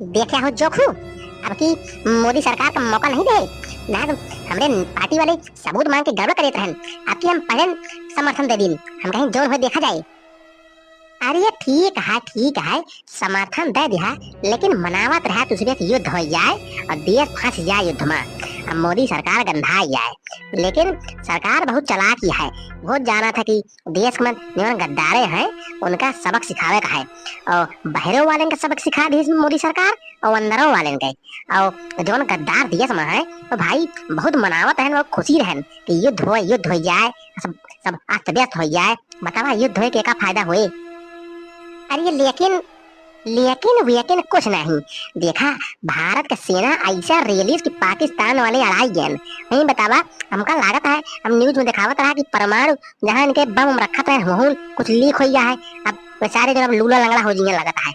देखा हो जोखू, अब की मोदी सरकार का मौका नहीं दे ना तो हमरे पार्टी वाले सबूत मांग के गड़बड़ करे रहन। अब की हम पहले समर्थन दे दी, हम कहीं जोर हो देखा जाए। अरे ठीक है, समर्थन दे दिया, लेकिन मनावत रहा दूसरे के युद्ध हो जाए और देश फंस जाए युद्ध में। अब मोदी सरकार गंधा जाए, लेकिन सरकार बहुत चालाकी है। बहुत जाना था कि देश में जो गद्दारे हैं उनका सबक सिखावे का है, और बहरों वाले का सबक सिखा दी मोदी सरकार, और अंदरों वाले के। और जो गद्दार देश में है तो भाई बहुत मनावत है, बहुत खुशी रहन कि युद्ध हो जाए, सब सब अस्त व्यस्त हो जाए। बतावा युद्ध हो के का फायदा हुए। अरे लेकिन लेकिन वेकिन कुछ नहीं देखा। भारत का सेना ऐसा रिलीज कि पाकिस्तान वाले अड़ाई गए नहीं। बतावा हमका लागत है, हम न्यूज में दिखावत रहा कि परमाणु जहां इनके बम रखा था वहाँ कुछ लीक हो गया है। अब बेचारे जो अब लूला लंगड़ा हो जाए लगता है।